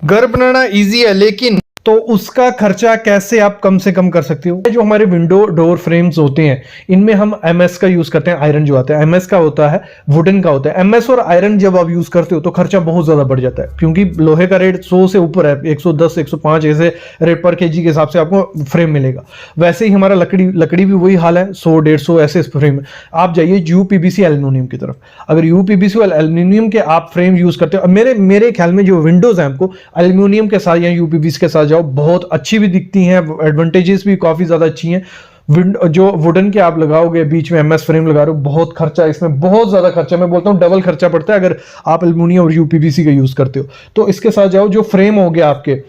घर बनाना इजी है, लेकिन तो उसका खर्चा कैसे आप कम से कम कर सकते हो। जो हमारे विंडो डोर फ्रेम्स होते हैं, इनमें हम एमएस का यूज करते हैं। आयरन जो आता है एमएस का होता है, वुडन का होता है। एमएस और आयरन जब आप यूज करते हो तो खर्चा बहुत ज्यादा बढ़ जाता है, क्योंकि लोहे का रेट 100 से ऊपर है, 110 105 ऐसे रेट पर केजी के हिसाब से आपको फ्रेम मिलेगा। वैसे ही हमारा लकड़ी भी वही हाल है, 100 150 ऐसे फ्रेम। आप जाइए यूपीवीसी एल्यूमिनियम की तरफ, अगर यूपीवीसी और एल्यूमिनियम के आप फ्रेम यूज करते हो, मेरे ख्याल में जो विंडोज है आपको एल्यूमिनियम के साथ या यूपीवीसी के साथ जाओ, बहुत अच्छी भी दिखती हैं, एडवांटेजेस भी काफी ज्यादा अच्छी हैं। जो वुडन के आप लगाओगे, बीच में एमएस फ्रेम लगा रहे हो, बहुत खर्चा, इसमें बहुत ज्यादा खर्चा, मैं बोलता हूं डबल खर्चा पड़ता है अगर आप एल्यूमिनियम और यूपीवीसी का यूज करते हो। तो इसके साथ जाओ, जो फ्रेम हो गया आपके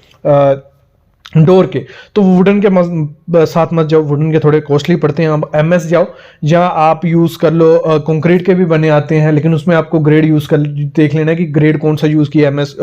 डोर के, तो वुडन के साथ मत जाओ, वुडन के थोड़े कॉस्टली पड़ते हैं। आप एमएस जाओ, जहां आप यूज कर लो, कंक्रीट के भी बने आते हैं, लेकिन उसमें आपको ग्रेड यूज कर देख लेना कि ग्रेड कौन सा यूज किया एमएस,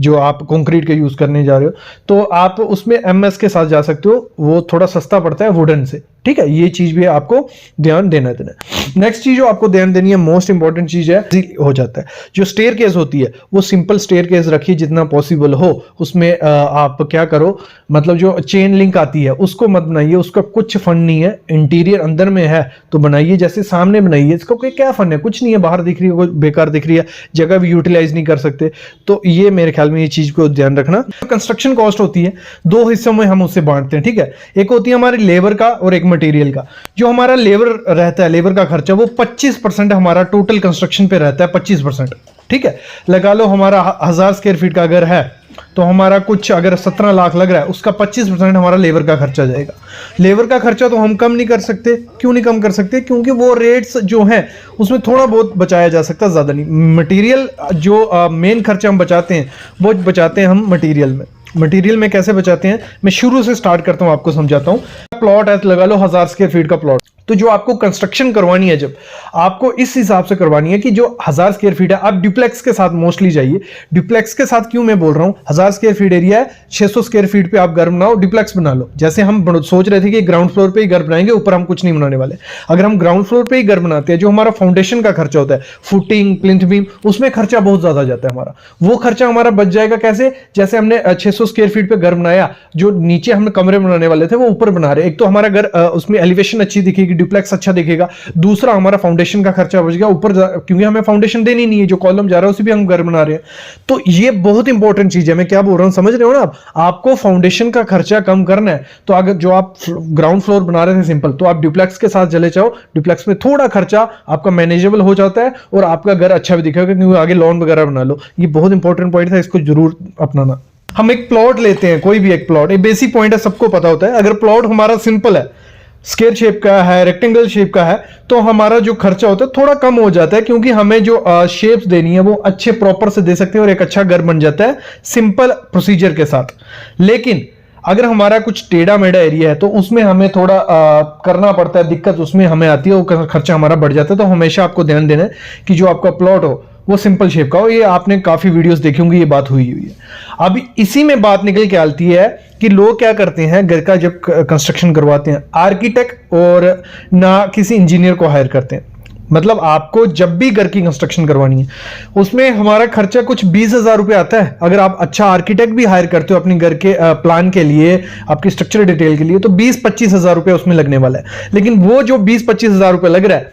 जो आप कंक्रीट के यूज करने जा रहे हो, तो आप उसमें एमएस के साथ जा सकते हो, वो थोड़ा सस्ता पड़ता है वुडन से। ठीक है, ये चीज भी आपको ध्यान देना देना। नेक्स्ट चीज जो आपको ध्यान देनी है, मोस्ट इंपॉर्टेंट चीज है, हो जाता है जो स्टेयर केस होती है, वो सिंपल स्टेयर केस रखिए जितना पॉसिबल हो। उसमें आप क्या करो, मतलब जो चेन लिंक आती है उसको मत बनाइए, उसका कुछ फन नहीं है। इंटीरियर अंदर में है तो बनाइए, जैसे सामने बनाइए, इसका कोई क्या फन है, कुछ नहीं है। बाहर दिख रही है, बेकार दिख रही है, जगह भी यूटिलाइज नहीं कर सकते। तो ये मेरे ख्याल में ये चीज को ध्यान रखना। कंस्ट्रक्शन कॉस्ट होती है, दो हिस्सों में हम उसे बांटते हैं। ठीक है, एक होती है हमारी लेबर का और एक मटेरियल का। जो हमारा लेबर रहता है, लेबर का खर्चा, वो 25% हमारा टोटल कंस्ट्रक्शन पे रहता है, 25%। ठीक है, लगा लो हमारा 1000 स्क्वायर फीट का घर है, तो हमारा कुछ अगर 17 लाख लग रहा है, उसका 25% हमारा लेबर का खर्चा जाएगा। लेबर का खर्चा तो हम कम नहीं कर सकते। क्यों नहीं कम कर सकते? क्योंकि वो रेट्स जो हैं उसमें थोड़ा बहुत बचाया जा सकता है, ज्यादा नहीं। मटेरियल जो मेन खर्चा हम बचाते हैं, वो बचाते हैं हम मटेरियल में। मटेरियल में कैसे बचाते हैं, मैं शुरू से स्टार्ट करता हूं, आपको समझाता हूं। प्लॉट है, लगा लो 1000 स्क्वायर फीट का प्लॉट, तो जो आपको कंस्ट्रक्शन करवानी है, जब आपको इस हिसाब से करवानी है कि जो 1000 स्क्वायर फीट है, आप ड्यूप्लेक्स के साथ मोस्टली जाइए। ड्यूप्लेक्स के साथ क्यों मैं बोल रहा हूं, 1000 स्क्वायर फीट एरिया है, 600 स्क्वायर फीट पे आप घर बनाओ, ड्यूप्लेक्स बना लो। जैसे हम सोच रहे थे कि ग्राउंड फ्लोर पे ही घर बनाएंगे, ऊपर हम कुछ नहीं बनाने वाले। अगर हम ग्राउंड फ्लोर पे ही घर बनाते हैं, जो हमारा फाउंडेशन का खर्चा होता है, फुटिंग, प्लिंथ बीम, उसमें खर्चा बहुत ज्यादा जाता है हमारा। वो खर्चा हमारा बच जाएगा कैसे? जैसे हमने 600 स्क्वायर फीट पे घर बनाया, जो नीचे हमने कमरे बनाने वाले थे वो ऊपर बना रहे। एक तो हमारा घर उसमें एलिवेशन अच्छी दिखेगी, ड्यूप्लेक्स अच्छा दिखेगा। दूसरा, हमारा फाउंडेशन का खर्चा बच गया ऊपर, क्योंकि हमें फाउंडेशन देनी नहीं है, जो कॉलम जा रहा है उसी भी हम घर बना रहे हैं। तो ये बहुत इंपॉर्टेंट चीज है। मैं क्या बोल रहा हूं, समझ रहे हो ना आपको फाउंडेशन का खर्चा कम करना है, तो अगर जो आप ग्राउंड फ्लोर बना रहे थे सिंपल, तो आप ड्यूप्लेक्स के साथ चले जाओ। ड्यूप्लेक्स में थोड़ा खर्चा आपका मैनेजेबल हो जाता है और आपका घर अच्छा भी दिखेगा, क्योंकि आगे लॉन वगैरह बना लो। ये बहुत इंपॉर्टेंट पॉइंट था, इसको जरूर अपनाना। हम एक प्लॉट लेते हैं, कोई भी एक प्लॉट, ये बेसिक पॉइंट है, सबको पता होता है। अगर प्लॉट हमारा सिंपल है, स्क्वायर शेप का है, रेक्टेंगल शेप का है, तो हमारा जो खर्चा होता है थोड़ा कम हो जाता है, क्योंकि हमें जो शेप्स देनी है वो अच्छे प्रॉपर से दे सकते हैं और एक अच्छा घर बन जाता है सिंपल प्रोसीजर के साथ। लेकिन अगर हमारा कुछ टेढ़ा मेढ़ा एरिया है, तो उसमें हमें थोड़ा करना पड़ता है, दिक्कत उसमें हमें आती है, वो खर्चा हमारा बढ़ जाता है। तो हमेशा आपको ध्यान देना है कि जो आपका प्लॉट हो वो सिंपल शेप का हो। ये आपने काफी वीडियोस देखी होंगी, ये बात हुई है। अब इसी में बात निकल के आती है कि लोग क्या करते हैं, घर का जब कंस्ट्रक्शन करवाते हैं, आर्किटेक्ट और ना किसी इंजीनियर को हायर करते हैं। मतलब आपको जब भी घर की कंस्ट्रक्शन करवानी है, उसमें हमारा खर्चा कुछ 20,000 रुपए आता है। अगर आप अच्छा आर्किटेक्ट भी हायर करते हो अपने घर के प्लान के लिए, आपकी स्ट्रक्चर डिटेल के लिए, तो 20-25,000 रुपए उसमें लगने वाला है। लेकिन वो जो 20-25,000 रुपए लग रहा है,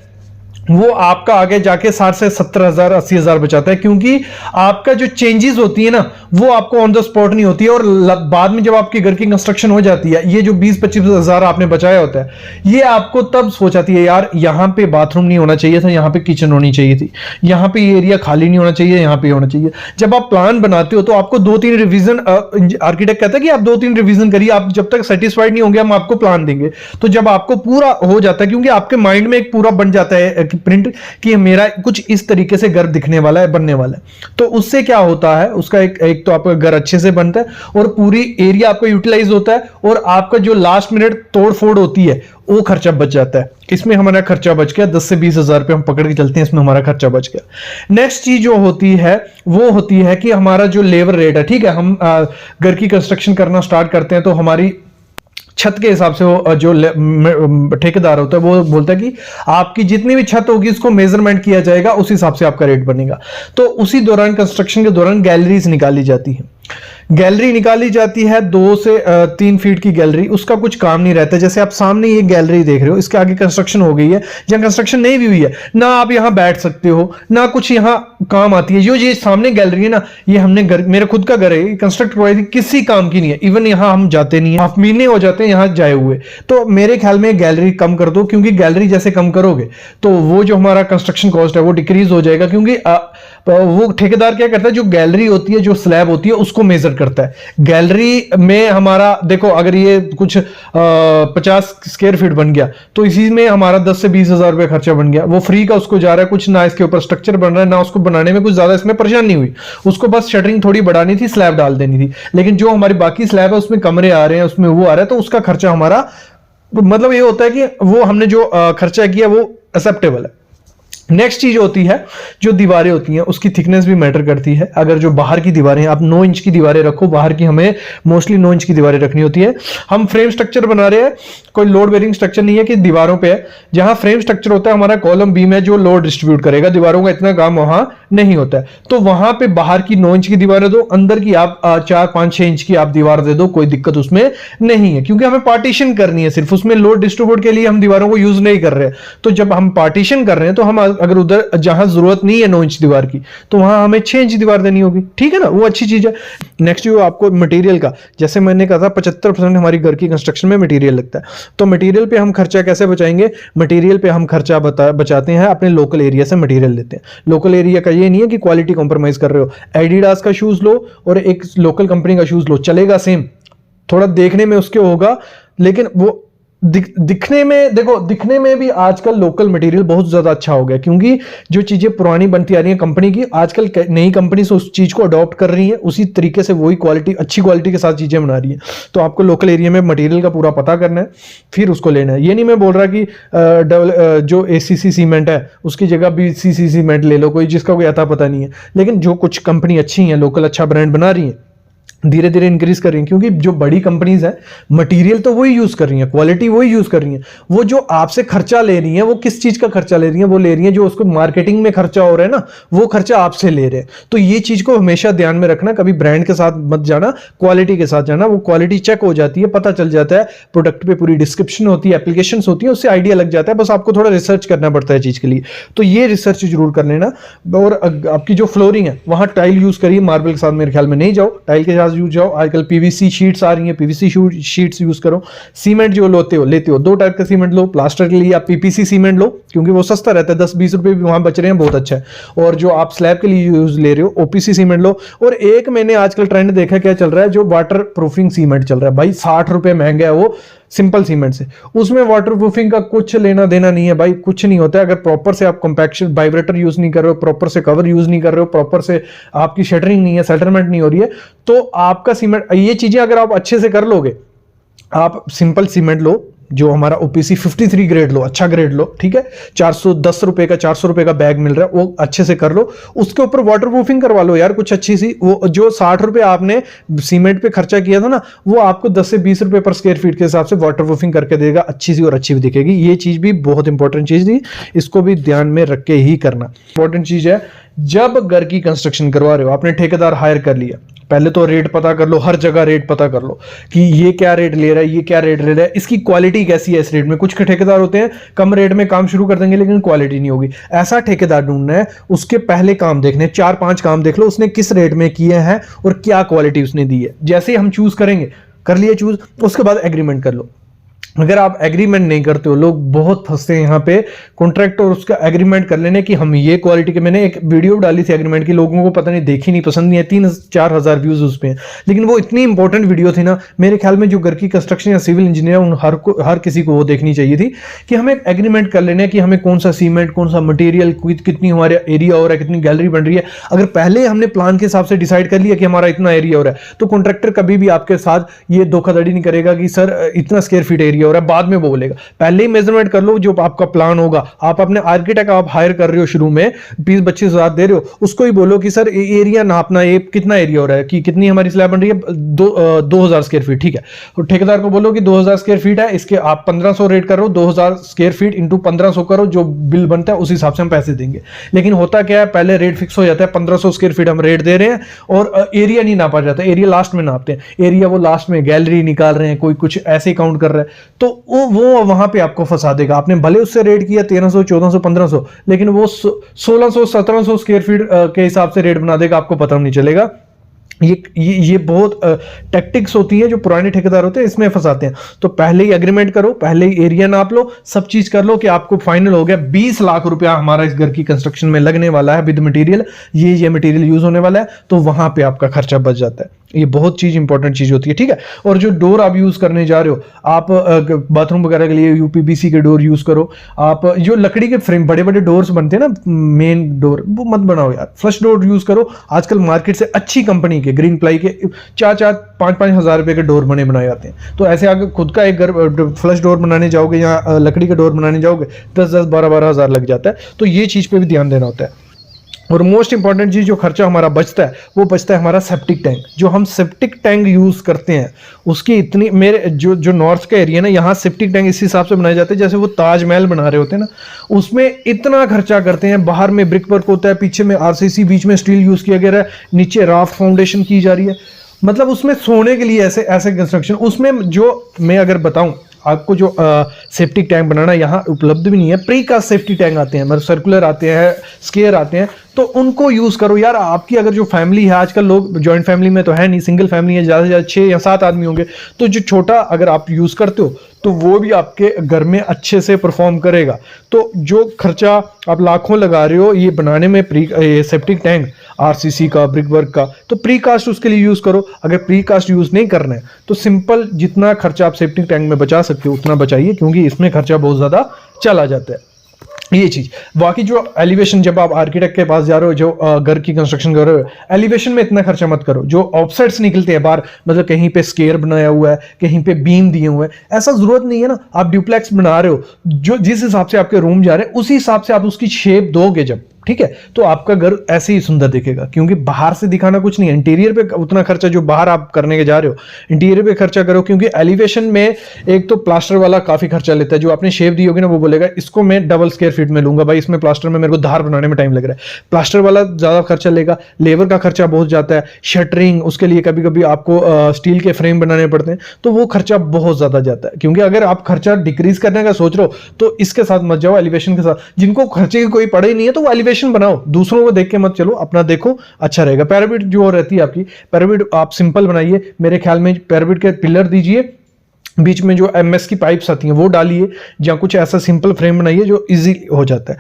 वो आपका आगे जाके 60 से 70,000 80,000 बचाता है, क्योंकि आपका जो चेंजेस होती है ना, वो आपको ऑन द स्पॉट नहीं होती है। और बाद में जब आपकी घर की कंस्ट्रक्शन हो जाती है, ये जो 20-25,000 आपने बचाया होता है, ये आपको तब सोच आती है, यार यहां पे बाथरूम नहीं होना चाहिए था, यहां पे किचन होनी चाहिए थी, यहां पे ये एरिया खाली नहीं होना चाहिए, यहां पे होना चाहिए। जब आप प्लान बनाते हो तो आपको 2-3 रिवीजन, आर्किटेक्ट कहता है कि आप 2-3 रिवीजन करिए, आप जब तक सेटिस्फाइड नहीं होंगे हम आपको प्लान देंगे। तो जब आपको पूरा हो जाता है, क्योंकि आपके माइंड में एक पूरा बन जाता है प्रिंट कि मेरा कुछ इस तरीके से घर दिखने वाला है, बनने वाला है, तो उससे क्या होता है, उसका एक तो आपका घर अच्छे से बनता है और पूरी एरिया आपका यूटिलाइज होता है, और आपका जो लास्ट मिनट तोड़ फोड़ होती है वो खर्चा बच जाता है। इसमें हमारा खर्चा बच गया 10 से 20,000 रुपए हम पकड़ के चलते हैं, इसमें हमारा खर्चा बच गया। नेक्स्ट चीज जो होती है वो होती है कि हमारा जो लेबर रेट है, ठीक है, हम घर की कंस्ट्रक्शन करना स्टार्ट करते हैं, तो हमारी छत के हिसाब से वो जो ठेकेदार होता है वो बोलता है कि आपकी जितनी भी छत होगी उसको मेजरमेंट किया जाएगा, उस हिसाब से आपका रेट बनेगा। तो उसी दौरान, कंस्ट्रक्शन के दौरान, गैलरीज निकाली जाती है। गैलरी निकाली जाती है 2 से 3 फीट की गैलरी, उसका कुछ काम नहीं रहता। जैसे आप सामने ये गैलरी देख रहे हो, इसके आगे कंस्ट्रक्शन हो गई है, जहां कंस्ट्रक्शन नहीं भी हुई है ना आप यहां बैठ सकते हो ना कुछ यहां काम आती है। जो ये सामने गैलरी है ना, ये हमने घर, मेरा खुद का घर है, कंस्ट्रक्ट करवाई थी, किसी काम की नहीं है। इवन यहां हम जाते नहीं है, हाफ महीने हो जाते हैं यहां जाए हुए। तो मेरे ख्याल में गैलरी कम कर दो, क्योंकि गैलरी जैसे कम करोगे तो वो जो हमारा कंस्ट्रक्शन कॉस्ट है वो डिक्रीज हो जाएगा। क्योंकि वो ठेकेदार क्या करता है, जो गैलरी होती है, जो स्लैब होती है, उसको मेजर करता है। गैलरी में हमारा देखो, अगर ये कुछ 50 स्क्वायर फीट बन गया तो इसी में हमारा 10 से 20 हजार रुपये खर्चा बन गया। वो फ्री का उसको जा रहा है, कुछ ना इसके ऊपर स्ट्रक्चर बन रहा है, ना उसको बनाने में कुछ ज्यादा इसमें परेशानी हुई। उसको बस शटरिंग थोड़ी बढ़ानी थी, स्लैब डाल देनी थी। लेकिन जो हमारी बाकी स्लैब है उसमें कमरे आ रहे हैं, उसमें वो आ रहा है, तो उसका खर्चा हमारा मतलब ये होता है कि वो हमने जो खर्चा किया वो एक्सेप्टेबल है। नेक्स्ट चीज होती है, जो दीवारें होती हैं उसकी थिकनेस भी मैटर करती है। अगर जो बाहर की दीवारें, आप 9 इंच की दीवारें रखो, बाहर की हमें मोस्टली 9 इंच की दीवारें रखनी होती है। हम फ्रेम स्ट्रक्चर बना रहे हैं, कोई लोड बेरिंग स्ट्रक्चर नहीं है कि दीवारों पे है। जहां फ्रेम स्ट्रक्चर होता है, हमारा कॉलम बीम है जो लोड डिस्ट्रीब्यूट करेगा, दीवारों का इतना काम वहां नहीं होता है। तो वहां पे बाहर की 9 इंच की दीवारें दो, अंदर की आप 4, 5, 6 इंच की आप दीवार दे दो, कोई दिक्कत उसमें नहीं है। क्योंकि हमें पार्टीशन करनी है, सिर्फ उसमें लोड डिस्ट्रीब्यूट के लिए हम दीवारों को यूज नहीं कर रहे हैं। तो जब हम पार्टीशन कर रहे हैं तो हम अगर उधर जहां जरूरत नहीं है 9 इंच दीवार की, तो वहां हमें 6 इंच दीवार देनी होगी। ठीक है ना, वो अच्छी चीज है। नेक्स्ट जो आपको मटेरियल का, जैसे मैंने कहा था 75% हमारी घर की कंस्ट्रक्शन में मटेरियल लगता है। तो मटेरियल पे हम खर्चा कैसे बचाएंगे? मटेरियल पे हम खर्चा बचाते हैं, अपने लोकल एरिया से मटेरियल लेते हैं। लोकल एरिया का ये नहीं है कि क्वालिटी कॉम्प्रोमाइज कर रहे हो। एडिडास का शूज लो और एक लोकल कंपनी का शूज लो, चलेगा सेम, थोड़ा देखने में उसके होगा, लेकिन वो दिखने में, देखो दिखने में भी आजकल लोकल मटेरियल बहुत ज्यादा अच्छा हो गया। क्योंकि जो चीजें पुरानी बनती आ रही हैं कंपनी की, आजकल नई कंपनी से उस चीज को अडॉप्ट कर रही है, उसी तरीके से वही क्वालिटी, अच्छी क्वालिटी के साथ चीजें बना रही है। तो आपको लोकल एरिया में मटेरियल का पूरा पता करना है, फिर उसको लेना है। ये नहीं मैं बोल रहा कि जो ACC सीमेंट है उसकी जगह BCC सीमेंट ले लो, कोई जिसका कोई अता पता नहीं है। लेकिन जो कुछ कंपनी अच्छी है, लोकल अच्छा ब्रांड बना रही है, धीरे धीरे इंक्रीज कर रही हैं। क्योंकि जो बड़ी कंपनीज हैं मटेरियल तो वही यूज कर रही हैं, क्वालिटी वही यूज कर रही हैं। वो जो आपसे खर्चा ले रही हैं, वो किस चीज का खर्चा ले रही हैं? वो ले रही हैं जो उसको मार्केटिंग में खर्चा हो रहा है ना, वो खर्चा आपसे ले रहे हैं। तो ये चीज को हमेशा ध्यान में रखना, कभी ब्रांड के साथ मत जाना, क्वालिटी के साथ जाना। वो क्वालिटी चेक हो जाती है, पता चल जाता है, प्रोडक्ट पे पूरी डिस्क्रिप्शन होती है, एप्लीकेशंस होती है, उससे आइडिया लग जाता है। बस आपको थोड़ा रिसर्च करना पड़ता है चीज के लिए, तो ये रिसर्च जरूर कर लेना। और आपकी जो फ्लोरिंग है वहां टाइल यूज करिए, मार्बल के साथ मेरे ख्याल में नहीं जाओ, टाइल के साथ यूज जाओ। आजकल PVC शीट्स आ रही हैं, PVC शीट्स यूज करो। सीमेंट जो लेते हो 2 टाइप का सीमेंट लो। प्लास्टर के लिए आप PPC सीमेंट लो, क्योंकि वो सस्ता रहता है, 10-20 रुपए भी वहां बच रहे हैं, बहुत अच्छा है। और जो आप स्लैब के लिए यूज ले रहे हो OPC सीमेंट लो। और एक मैंने आजकल ट्रेंड देखा क्या चल रहा है, जो वाटर प्रूफिंग सीमेंट चल रहा है भाई, 60 रुपए महंगा है वो सिंपल सीमेंट से। उसमें वाटर प्रूफिंग का कुछ लेना देना नहीं है भाई, कुछ नहीं होता है। अगर प्रॉपर से आप कंपैक्शन वाइब्रेटर यूज नहीं कर रहे हो, प्रॉपर से कवर यूज नहीं कर रहे हो, प्रॉपर से आपकी शटरिंग नहीं है, सेटलमेंट नहीं हो रही है, तो आपका सीमेंट, ये चीजें अगर आप अच्छे से कर लोगे, आप सिंपल सीमेंट लो, जो हमारा OPC 53 ग्रेड लो, अच्छा ग्रेड लो, ठीक है। 410 रुपए का 400 रुपए का बैग मिल रहा है, वो अच्छे से कर लो। उसके ऊपर वाटर प्रूफिंग करवा लो यार, कुछ अच्छी सी। वो जो 60 रुपए आपने सीमेंट पे खर्चा किया था ना, वो आपको 10 से 20 रुपए पर स्क्वायर फीट के हिसाब से वाटर प्रूफिंग करके देगा, अच्छी सी और अच्छी भी दिखेगी। ये चीज भी बहुत इंपॉर्टेंट चीज थी, इसको भी ध्यान में रख के ही करना। इंपॉर्टेंट चीज है, जब घर की कंस्ट्रक्शन करवा रहे हो, आपने ठेकेदार हायर कर लिया, पहले तो रेट पता कर लो, हर जगह रेट पता कर लो कि ये क्या रेट ले रहा है, ये क्या रेट ले रहा है, इसकी क्वालिटी कैसी है इस रेट में। कुछ ठेकेदार होते हैं कम रेट में काम शुरू कर देंगे लेकिन क्वालिटी नहीं होगी। ऐसा ठेकेदार ढूंढना है, उसके पहले काम देखने, 4-5 काम देख लो उसने किस रेट में किए हैं और क्या क्वालिटी उसने दी है। जैसे हम चूज करेंगे, कर लिए चूज, उसके बाद एग्रीमेंट कर लो। अगर आप एग्रीमेंट नहीं करते हो, लोग बहुत फंसते हैं यहाँ पे, कॉन्ट्रैक्ट और उसका एग्रीमेंट कर लेने की हम ये क्वालिटी के। मैंने एक वीडियो डाली थी एग्रीमेंट की, लोगों को पता नहीं, देखी नहीं, पसंद नहीं है, 3-4 हजार व्यूज उस पे, लेकिन वो इतनी इंपॉर्टेंट वीडियो थी ना, मेरे ख्याल में जो घर की कंस्ट्रक्शन या सिविल इंजीनियर उन हर किसी को वो देखनी चाहिए थी कि हमें एग्रीमेंट कर लेने की हमें कौन सा सीमेंट, कौन सा मटेरियल, कितनी हमारा एरिया हो रहा है, कितनी गैलरी बन रही है। अगर पहले हमने प्लान के हिसाब से डिसाइड कर लिया कि हमारा इतना एरिया हो रहा है, तो कॉन्ट्रैक्टर कभी भी आपके साथ ये धोखाधड़ी नहीं करेगा कि सर इतना स्क्वायर फीट एरिया एरिया हो रहा है, बाद में वो बोलेगा। पहले ही मेजरमेंट कर लो, जो आपका प्लान होगा। आप अपने आर्किटेक्ट आप हायर कर रहे हो, शुरू में 20-25 हजार दे रहे हो, उसको ही बोलो कि सर एरिया नापना, ये कितना एरिया हो रहा है, कि कितनी हमारी स्लैब बन रही है, 2000 स्क्वायर फीट, ठीक है। तो ठेकेदार को बोलो कि 2000 स्क्वायर फीट है, इसके आप 1500 रेट करो, 2000 स्क्वायर फीट इंटू 1500 करो, जो बिल बनता है उस हिसाब से हम पैसे देंगे। लेकिन होता क्या है, पहले रेट फिक्स हो जाता है, 1500 स्क्वायर फीट हम रेट दे रहे हैं, और एरिया नहीं नापा जाता, एरिया लास्ट में नापते हैं। एरिया वो लास्ट में गैलरी निकाल रहे हैं, कोई कुछ ऐसे काउंट कर रहा है, तो वो वहां पे आपको फंसा देगा। आपने भले उससे रेट किया 1300, 1400, 1500, लेकिन वो 1600, 1700 स्क्वायर फीट के हिसाब से रेट बना देगा, आपको पता नहीं चलेगा। ये बहुत टैक्टिक्स होती हैं जो पुराने ठेकेदार होते हैं, इसमें फंसाते हैं। तो पहले ही एग्रीमेंट करो, पहले ही एरिया नाप लो, सब चीज कर लो कि आपको फाइनल हो गया 20 लाख रुपया हमारा इस घर की कंस्ट्रक्शन में लगने वाला है विद मटेरियल, ये मटेरियल यूज होने वाला है, तो वहां पे आपका खर्चा बच जाता है। ये बहुत चीज इंपॉर्टेंट चीज होती है, ठीक है। और जो डोर आप यूज करने जा रहे हो, आप बाथरूम वगैरह के लिए यूपीवीसी के डोर यूज करो। आप जो लकड़ी के फ्रेम बड़े बड़े डोर्स बनते हैं ना, मेन डोर, वो मत बनाओ यार, फ्लश डोर यूज करो। आजकल मार्केट से अच्छी कंपनी के ग्रीन प्लाई के 4-5 हजार रुपए के डोर बनाए जाते हैं। तो ऐसे अगर खुद का एक घर फ्लश डोर बनाने जाओगे या लकड़ी के डोर बनाने जाओगे, 10-10, 12-12 हजार लग जाता है। तो ये चीज पे भी ध्यान देना होता है। और मोस्ट इंपॉर्टेंट चीज जो खर्चा हमारा बचता है, वो बचता है हमारा सेप्टिक टैंक। जो हम सेप्टिक टैंक यूज करते हैं, उसकी इतनी, मेरे जो नॉर्थ का एरिया ना, यहाँ सेप्टिक टैंक इस हिसाब से बनाए जाते हैं जैसे वो ताजमहल बना रहे होते हैं ना, उसमें इतना खर्चा करते हैं। बाहर में ब्रिक वर्क होता है, पीछे में आरसीसी, बीच में स्टील यूज किया गया है, नीचे राफ्ट फाउंडेशन की जा रही है। मतलब उसमें सोने के लिए ऐसे ऐसे कंस्ट्रक्शन, उसमें जो मैं अगर बताऊं आपको, जो सेफ्टी टैंक बनाना यहाँ उपलब्ध भी नहीं है। प्री कास्ट सेफ्टी टैंक आते हैं, मतलब सर्कुलर आते हैं, स्केयर आते हैं, तो उनको यूज करो यार। आपकी अगर जो फैमिली है, आजकल लोग जॉइंट फैमिली में तो है नहीं, सिंगल फैमिली है, ज्यादा से ज्यादा 6 या 7 आदमी होंगे, तो जो छोटा अगर आप यूज करते हो, तो वो भी आपके घर में अच्छे से परफॉर्म करेगा। तो जो खर्चा आप लाखों लगा रहे हो ये बनाने में, सेप्टिक टैंक, आरसीसी का, ब्रिक वर्क का, तो प्री कास्ट उसके लिए यूज करो। अगर प्री कास्ट यूज नहीं करना है तो सिंपल जितना खर्चा आप सेप्टिक टैंक में बचा सकते हो उतना बचाइए, क्योंकि इसमें खर्चा बहुत ज्यादा चला जाता है। ये चीज। बाकी जो एलिवेशन, जब आप आर्किटेक्ट के पास जा रहे हो, जो घर की कंस्ट्रक्शन कर रहे हो, एलिवेशन में इतना खर्चा मत करो। जो ऑफसेट्स निकलते हैं बाहर, मतलब कहीं पे स्केयर बनाया हुआ है, कहीं पे बीम दिए हुए हैं, ऐसा जरूरत नहीं है ना। आप ड्यूप्लेक्स बना रहे हो, जो जिस हिसाब से आपके रूम जा रहे हैं उसी हिसाब से आप उसकी शेप दोगे जब, ठीक है, तो आपका घर ऐसे ही सुंदर दिखेगा। क्योंकि बाहर से दिखाना कुछ नहीं है, इंटीरियर पे उतना खर्चा जो बाहर आप करने के जा रहे हो, इंटीरियर पे खर्चा करो। क्योंकि एलिवेशन में एक तो प्लास्टर वाला काफी खर्चा लेता है। जो आपने शेप दी होगी ना, वो बोलेगा इसको मैं डबल स्क्वायर फीट में लूंगा, भाई इसमें प्लास्टर में मेरे को धार बनाने में टाइम लग रहा है। प्लास्टर वाला ज्यादा खर्चा लेगा, लेबर का खर्चा बहुत जाता है, शटरिंग, उसके लिए कभी कभी आपको स्टील के फ्रेम बनाने पड़ते हैं, तो वो खर्चा बहुत ज्यादा जाता है। क्योंकि अगर आप खर्चा डिक्रीज करने का सोच रहे हो तो इसके साथ मत जाओ, एलिवेशन के साथ। जिनको खर्चे की कोई पड़े नहीं है तो वो एलिवेशन बनाओ, दूसरों को देख के मत चलो, अपना देखो, अच्छा रहेगा। पैरामिड जो रहती है आपकी, पैरामिड आप सिंपल बनाइए। मेरे ख्याल में पैरामिड के पिलर दीजिए, बीच में जो एमएस की पाइप्स आती हैं वो डालिए, या कुछ ऐसा सिंपल फ्रेम बनाइए जो इजी हो जाता है।